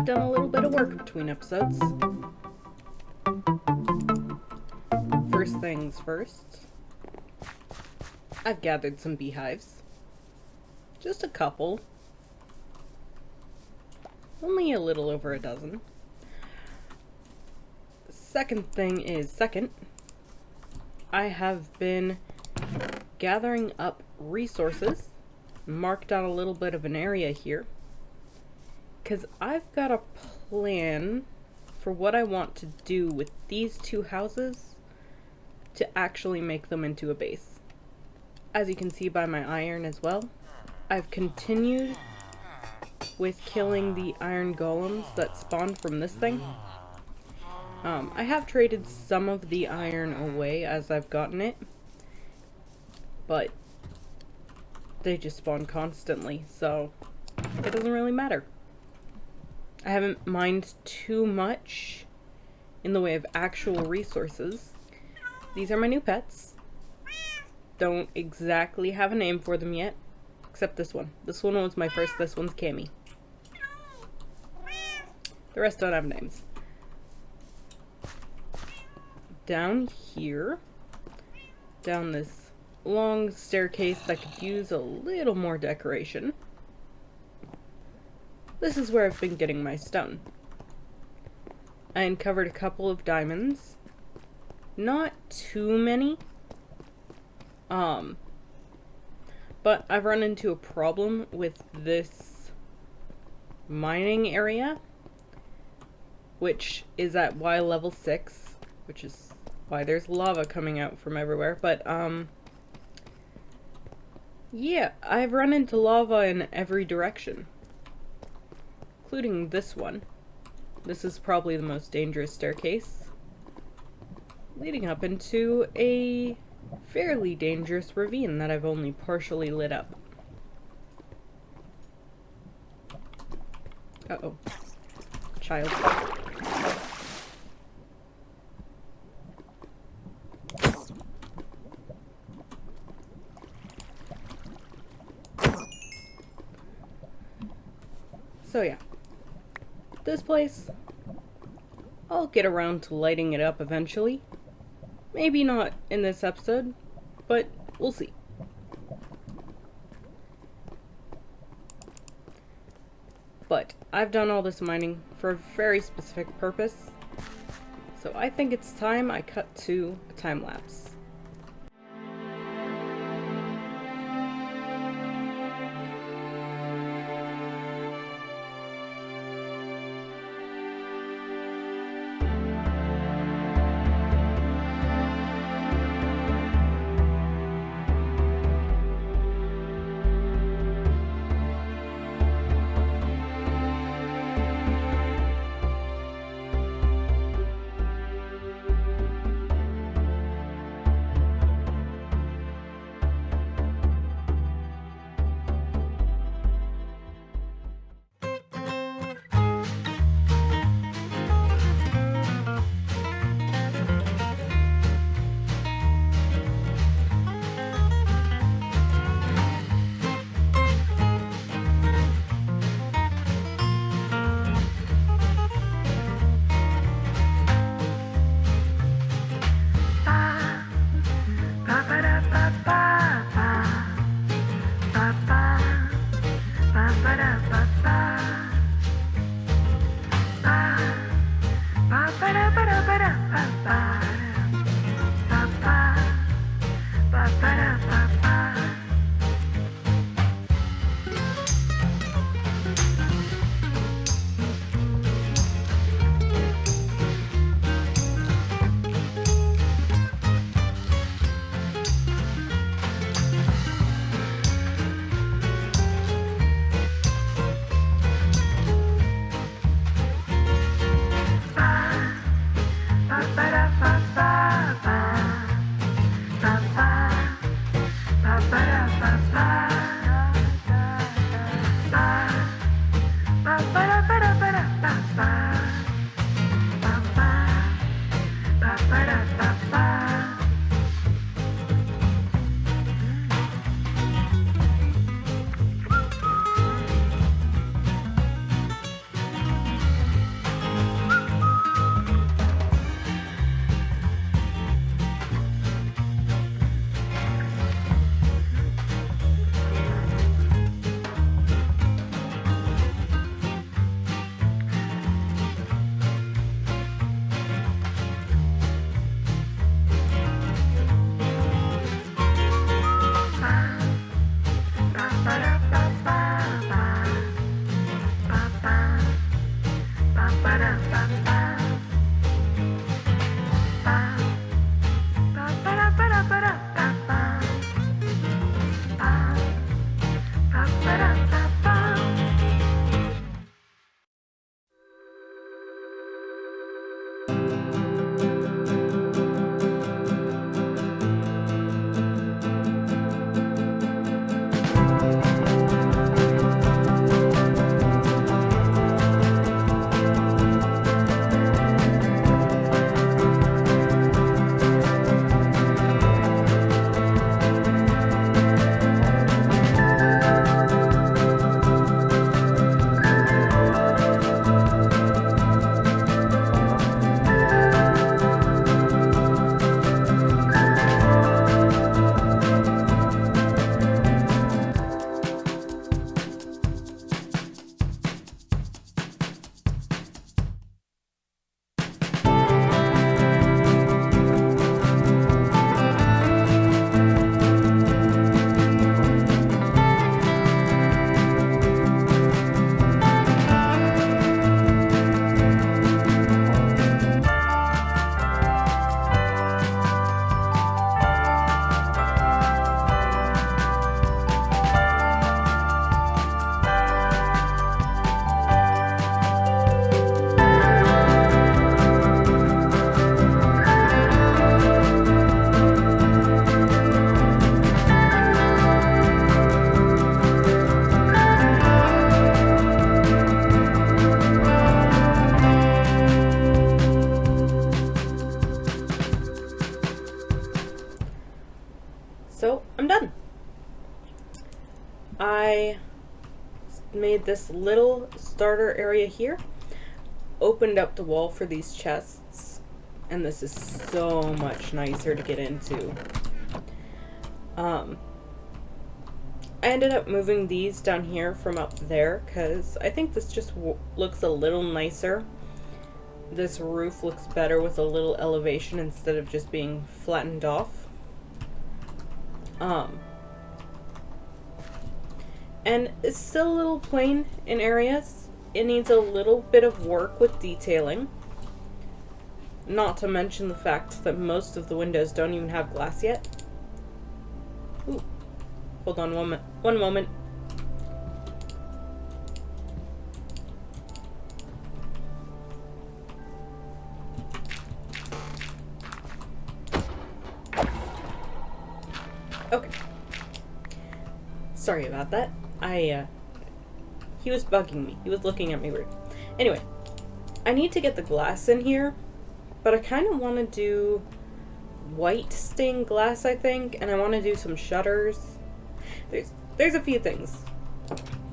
done a little bit of work between episodes. First things first, I've gathered some beehives. Just a couple. Only a little over a dozen. Second thing is, I have been gathering up resources, marked out a little bit of an area here, because I've got a plan for what I want to do with these two houses to actually make them into a base. As you can see by my iron as well, I've continued with killing the iron golems that spawn from this thing. I have traded some of the iron away as I've gotten it, but they just spawn constantly, so it doesn't really matter. I haven't mined too much in the way of actual resources. These are my new pets. Don't exactly have a name for them yet, except this one. This one was my first, this one's Cammy. The rest don't have names. Down here, down this long staircase that could use a little more decoration, this is where I've been getting my stone. I uncovered a couple of diamonds. Not too many. But I've run into a problem with this mining area, which is at Y level 6, which is why there's lava coming out from everywhere. But, yeah, I've run into lava in every direction, including this one. This is probably the most dangerous staircase, leading up into a fairly dangerous ravine that I've only partially lit up. Uh-oh. Child. So yeah, this place, I'll get around to lighting it up eventually. Maybe not in this episode, but we'll see. But I've done all this mining for a very specific purpose, so I think it's time I cut to a time lapse. I made this little starter area here, opened up the wall for these chests, and this is so much nicer to get into. I ended up moving these down here from up there because I think this just looks a little nicer. This roof looks better with a little elevation instead of just being flattened off. And it's still a little plain in areas. It needs a little bit of work with detailing. Not to mention the fact that most of the windows don't even have glass yet. Ooh. Hold on one moment. Okay. Sorry about that. He was bugging me. He was looking at me weird. Anyway, I need to get the glass in here, but I kind of want to do white stained glass, I think, and I want to do some shutters. There's a few things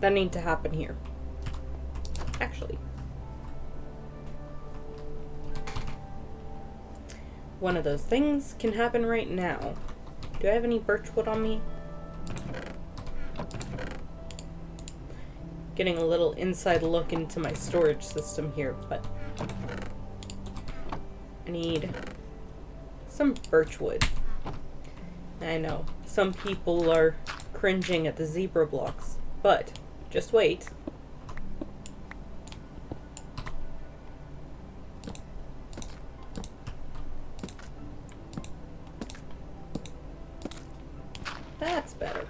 that need to happen here. Actually, one of those things can happen right now. Do I have any birchwood on me? Getting a little inside look into my storage system here, but I need some birchwood. I know, some people are cringing at the zebra blocks, but just wait. That's better.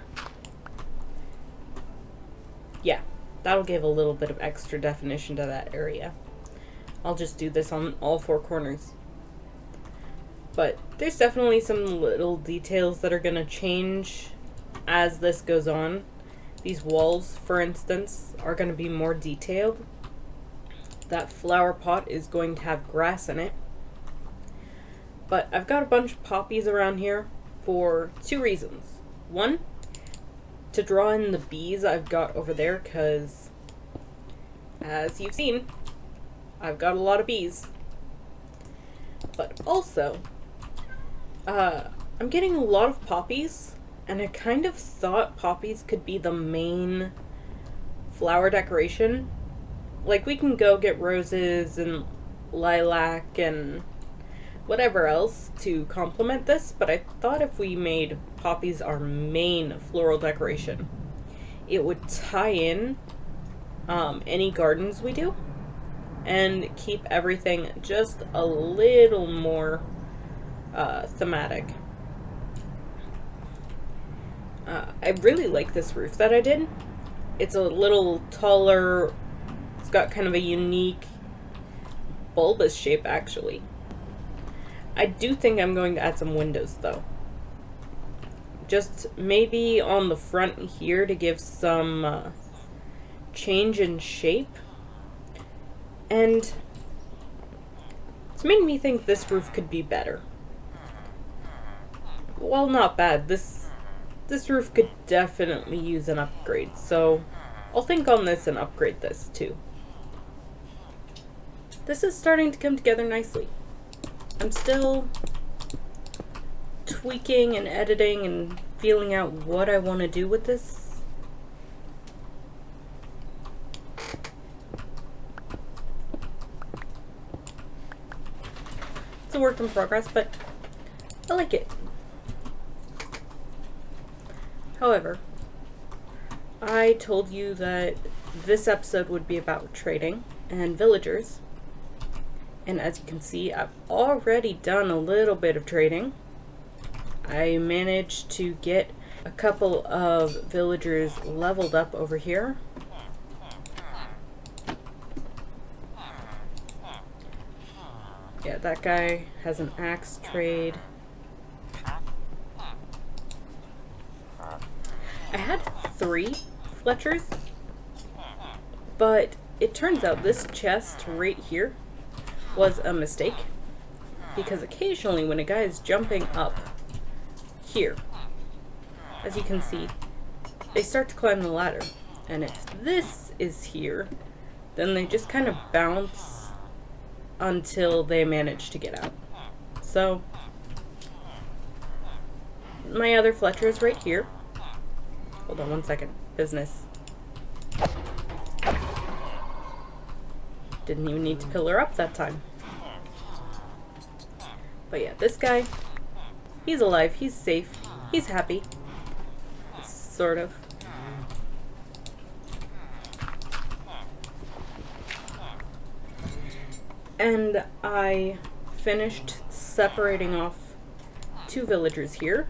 Yeah, that'll give a little bit of extra definition to that area. I'll just do this on all four corners. But there's definitely some little details that are gonna change as this goes on. These walls, for instance, are gonna be more detailed. That flower pot is going to have grass in it. But I've got a bunch of poppies around here for two reasons. One, to draw in the bees I've got over there, because as you've seen, I've got a lot of bees. But also, I'm getting a lot of poppies, and I kind of thought poppies could be the main flower decoration. Like, we can go get roses and lilac and whatever else to complement this, but I thought if we made poppies our main floral decoration, it would tie in any gardens we do and keep everything just a little more thematic. I really like this roof that I did. It's a little taller. It's got kind of a unique bulbous shape, actually. I do think I'm going to add some windows, though. Just maybe on the front here to give some change in shape. And it's made me think this roof could be better. Well, not bad. This roof could definitely use an upgrade, so I'll think on this and upgrade this too. This is starting to come together nicely. I'm still tweaking and editing and feeling out what I want to do with this. It's a work in progress, but I like it. However, I told you that this episode would be about trading and villagers. And as you can see, I've already done a little bit of trading. I managed to get a couple of villagers leveled up over here. Yeah, that guy has an axe trade. I had 3 Fletchers, but it turns out this chest right here was a mistake, because occasionally when a guy is jumping up here, as you can see, they start to climb the ladder. And if this is here, then they just kind of bounce until they manage to get out. So, my other Fletcher is right here. Hold on one second. Business. Didn't even need to pillar up that time. But yeah, this guy, he's alive, he's safe, he's happy. Sort of. And I finished separating off 2 villagers here.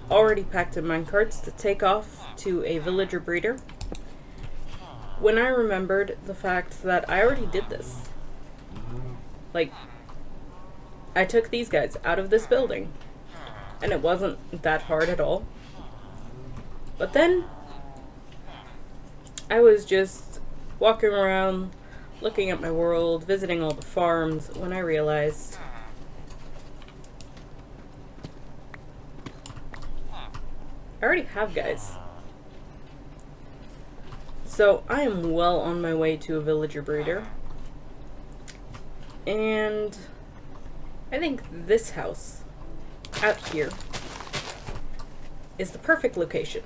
Already packed in minecarts to take off to a villager breeder. When I remembered the fact that I already did this. Like, I took these guys out of this building, and it wasn't that hard at all. But then, I was just walking around, looking at my world, visiting all the farms, when I realized I already have guys. So I am well on my way to a villager breeder. And I think this house out here is the perfect location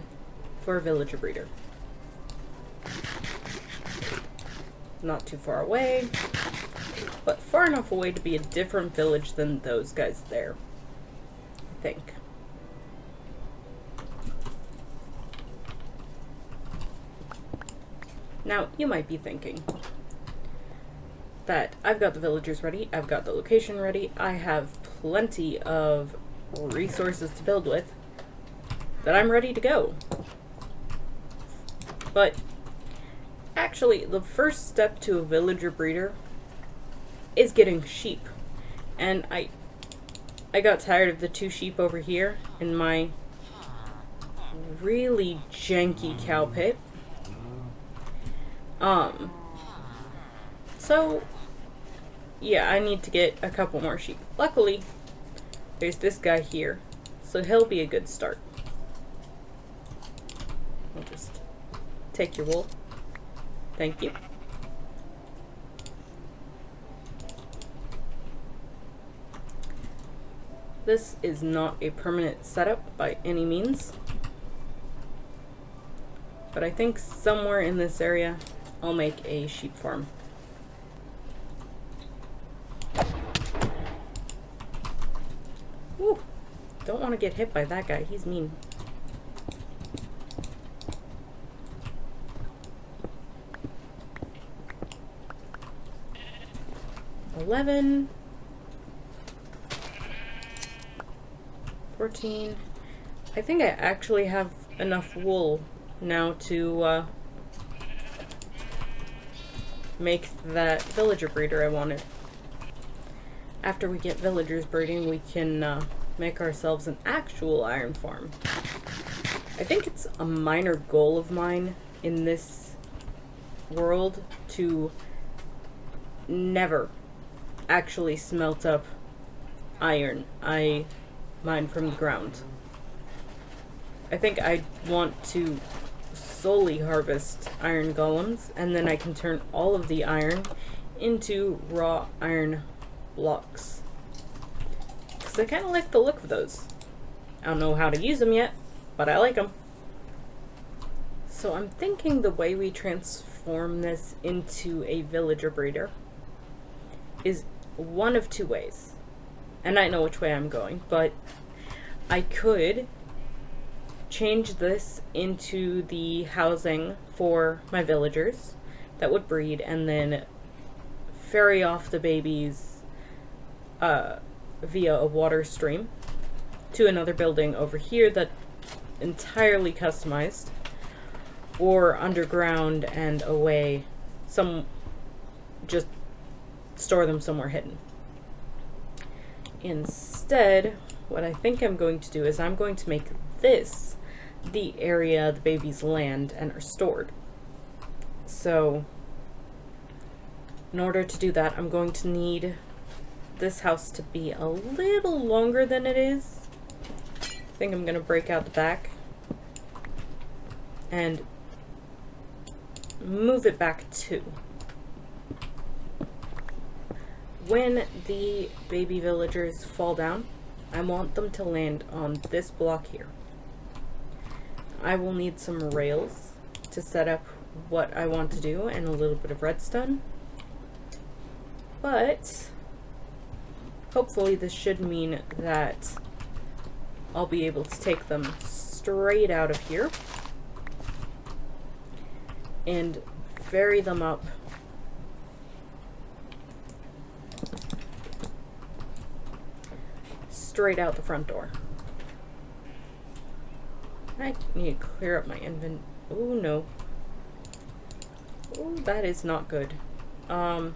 for a villager breeder. Not too far away, but far enough away to be a different village than those guys there, I think. Now, you might be thinking that I've got the villagers ready, I've got the location ready, I have plenty of resources to build with, that I'm ready to go. But actually, the first step to a villager breeder is getting sheep. And I got tired of the 2 sheep over here in my really janky cow pit. So, yeah, I need to get a couple more sheep. Luckily, there's this guy here, so he'll be a good start. I'll just take your wool. Thank you. This is not a permanent setup by any means, but I think somewhere in this area I'll make a sheep farm. Woo! Don't want to get hit by that guy, he's mean. $11, 14. I think I actually have enough wool now to make that villager breeder I wanted. After we get villagers breeding, we can make ourselves an actual iron farm. I think it's a minor goal of mine in this world to never actually smelt up iron I mine from the ground. I think I want to solely harvest iron golems, and then I can turn all of the iron into raw iron blocks. Because I kind of like the look of those. I don't know how to use them yet, but I like them. So I'm thinking the way we transform this into a villager breeder is one of 2 ways. And I know which way I'm going, but I could change this into the housing for my villagers that would breed, and then ferry off the babies via a water stream to another building over here that entirely customized, or underground and away, just store them somewhere hidden. Instead, what I think I'm going to do is I'm going to make this the area the babies land and are stored. So, in order to do that, I'm going to need this house to be a little longer than it is. I think I'm going to break out the back. and move it back 2. When the baby villagers fall down, I want them to land on this block here. I will need some rails to set up what I want to do and a little bit of redstone. But hopefully this should mean that I'll be able to take them straight out of here and ferry them up straight out the front door. I need to clear up my inventory. Oh no. Oh, that is not good. I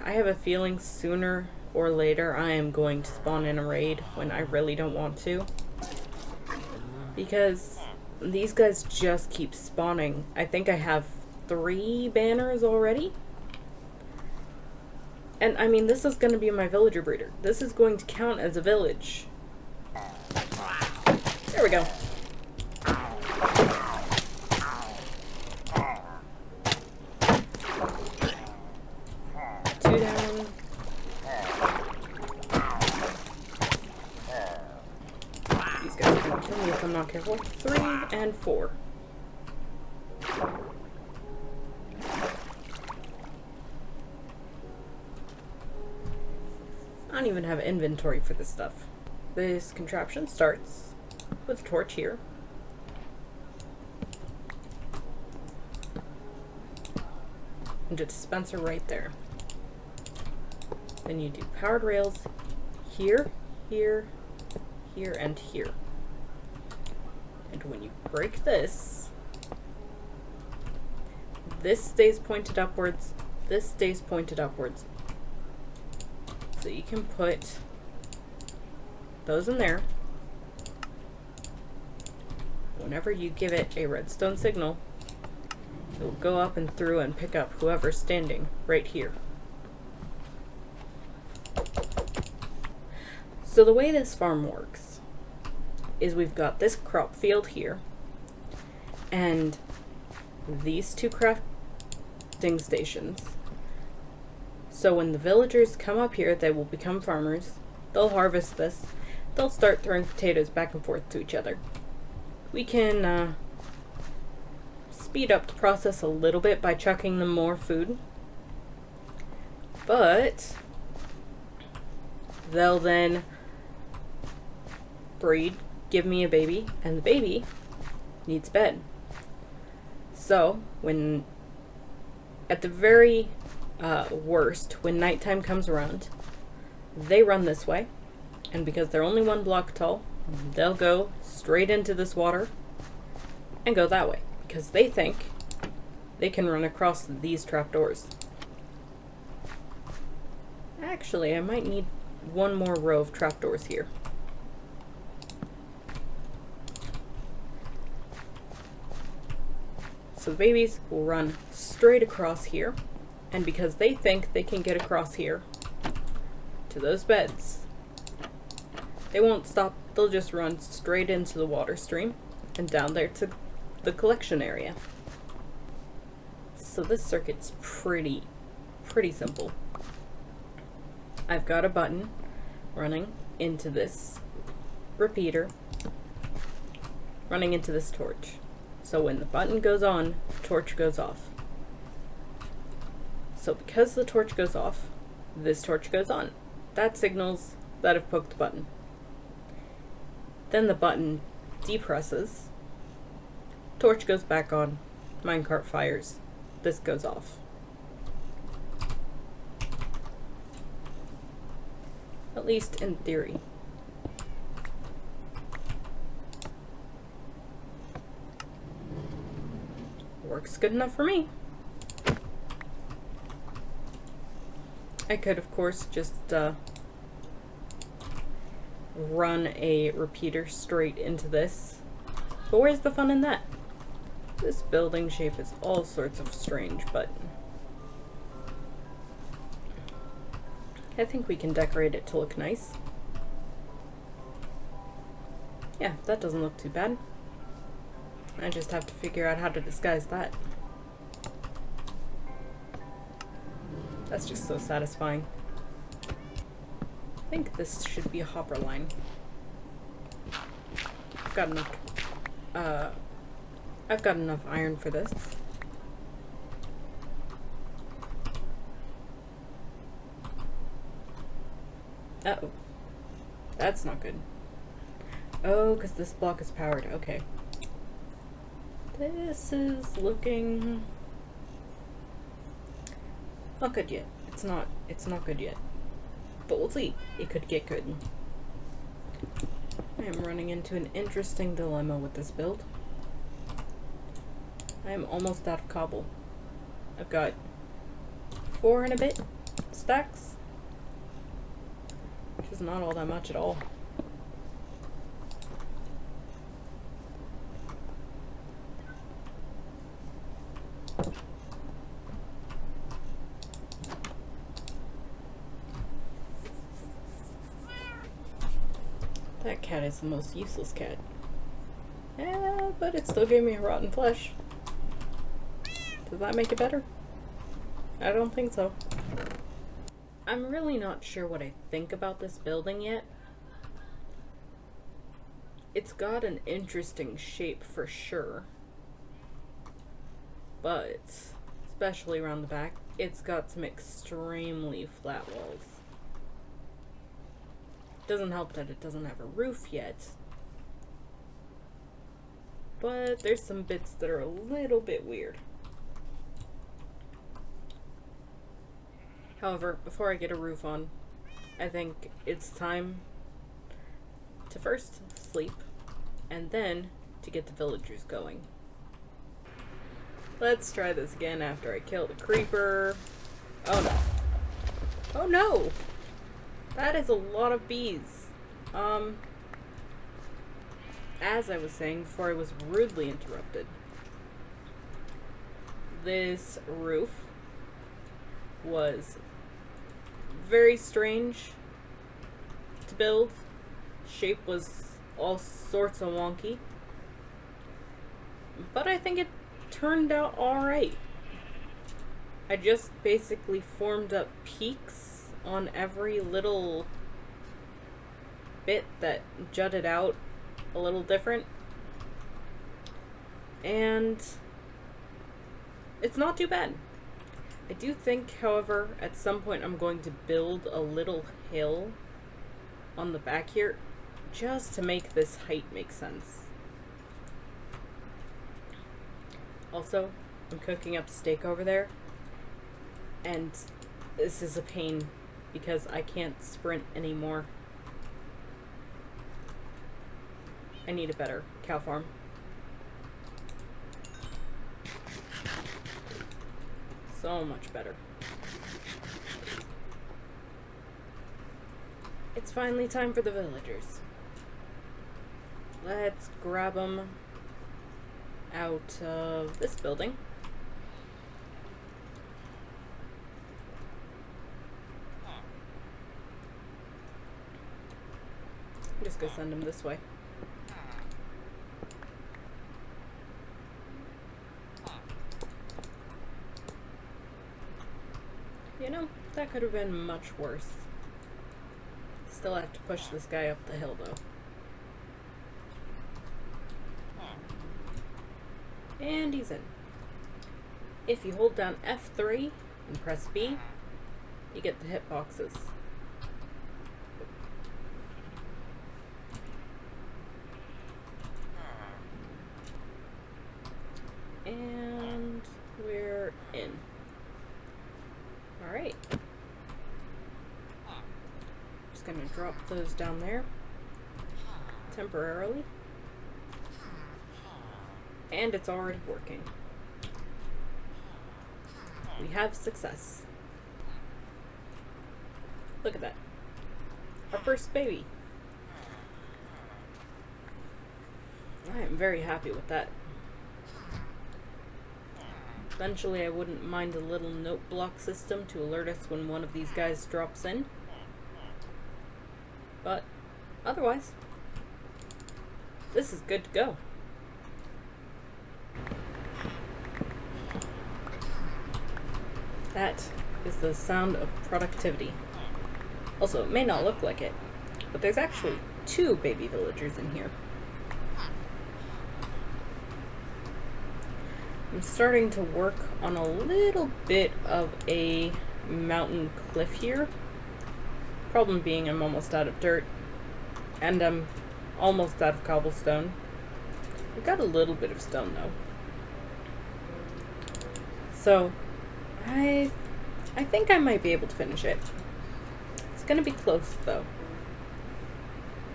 have a feeling sooner or later I am going to spawn in a raid when I really don't want to. Because these guys just keep spawning. I think I have 3 banners already. And I mean, this is going to be my villager breeder. This is going to count as a village. There we go. Two down. These guys are going to kill me if I'm not careful. 3 and 4. I don't even have inventory for this stuff. This contraption starts with a torch here. And a dispenser right there. Then you do powered rails here, here, here, and here. And when you break this, this stays pointed upwards, this stays pointed upwards. So you can put those in there. Whenever you give it a redstone signal, it will go up and through and pick up whoever's standing right here. So the way this farm works is we've got this crop field here and these 2 crafting stations. So when the villagers come up here, they will become farmers. They'll harvest this. They'll start throwing potatoes back and forth to each other. We can speed up the process a little bit by chucking them more food. But they'll then breed, give me a baby, and the baby needs a bed. So when, at the very worst, when nighttime comes around, they run this way, and because they're only 1 block tall, they'll go straight into this water and go that way because they think they can run across these trapdoors. Actually, I might need 1 more row of trapdoors here. So the babies will run straight across here, and because they think they can get across here to those beds, they won't stop. They'll just run straight into the water stream and down there to the collection area. So this circuit's pretty simple. I've got a button running into this repeater, running into this torch. So when the button goes on, the torch goes off. So because the torch goes off, this torch goes on. That signals that I've poked the button. Then the button depresses, torch goes back on, minecart fires, this goes off. At least in theory. Works good enough for me. I could, of course, just run a repeater straight into this. But where's the fun in that? This building shape is all sorts of strange, but I think we can decorate it to look nice. Yeah, that doesn't look too bad. I just have to figure out how to disguise that. That's just so satisfying. I think this should be a hopper line. I've got enough, I've got enough iron for this. Uh-oh. That's not good. Oh, because this block is powered. Okay. This is looking not good yet. It's not good yet. But we'll see. It could get good. I am running into an interesting dilemma with this build. I am almost out of cobble. I've got 4 and a bit stacks, which is not all that much at all. That cat is the most useless cat. Yeah, but it still gave me a rotten flesh. Does that make it better? I don't think so. I'm really not sure what I think about this building yet. It's got an interesting shape for sure. But, especially around the back, it's got some extremely flat walls. Doesn't help that it doesn't have a roof yet. But there's some bits that are a little bit weird. However, before I get a roof on, I think it's time to first sleep and then to get the villagers going. Let's try this again after I kill the creeper. Oh no. Oh no! That is a lot of bees. As I was saying before I was rudely interrupted, this roof was very strange to build. Shape was all sorts of wonky, but I think it turned out alright. I just basically formed up peaks on every little bit that jutted out a little different, and it's not too bad. I do think, however, at some point I'm going to build a little hill on the back here just to make this height make sense. Also, I'm cooking up steak over there, and this is a pain because I can't sprint anymore. I need a better cow farm. So much better. It's finally time for the villagers. Let's grab them out of this building. I'm just gonna send them this way. You know, that could have been much worse. Still have to push this guy up the hill, though. And he's in. If you hold down F3 and press B, you get the hitboxes. And we're in. Alright. Just gonna drop those down there temporarily. And it's already working. We have success. Look at that. Our first baby. I am very happy with that. Eventually I wouldn't mind a little note block system to alert us when one of these guys drops in. But otherwise, this is good to go. That is the sound of productivity. Also, it may not look like it, but there's actually 2 baby villagers in here. I'm starting to work on a little bit of a mountain cliff here. Problem being I'm almost out of dirt, and I'm almost out of cobblestone. I've got a little bit of stone though. So, I think I might be able to finish it. It's gonna be close though.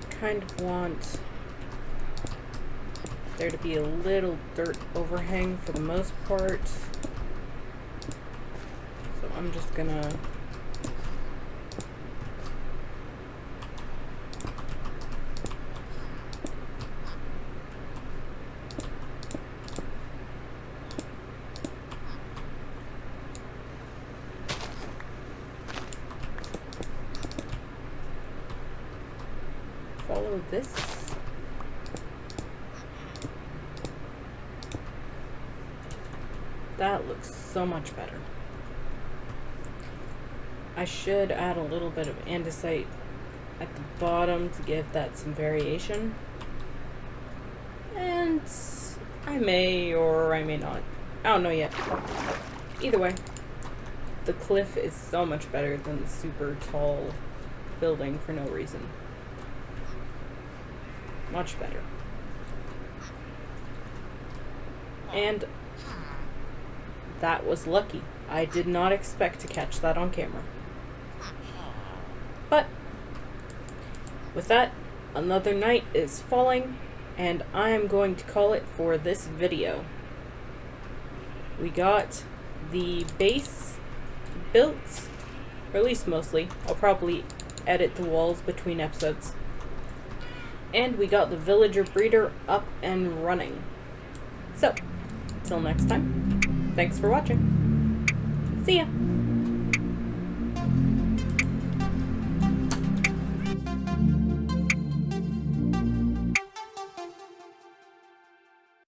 Kind of want there to be a little dirt overhang for the most part. So I'm just gonna follow this. That looks so much better. I should add a little bit of andesite at the bottom to give that some variation. And I may or I may not. I don't know yet. Either way, the cliff is so much better than the super tall building for no reason. Much better. And that was lucky. I did not expect to catch that on camera. But with that, another night is falling, and I am going to call it for this video. We got the base built, or at least mostly. I'll probably edit the walls between episodes. And we got the villager breeder up and running. So, till next time, thanks for watching. See ya!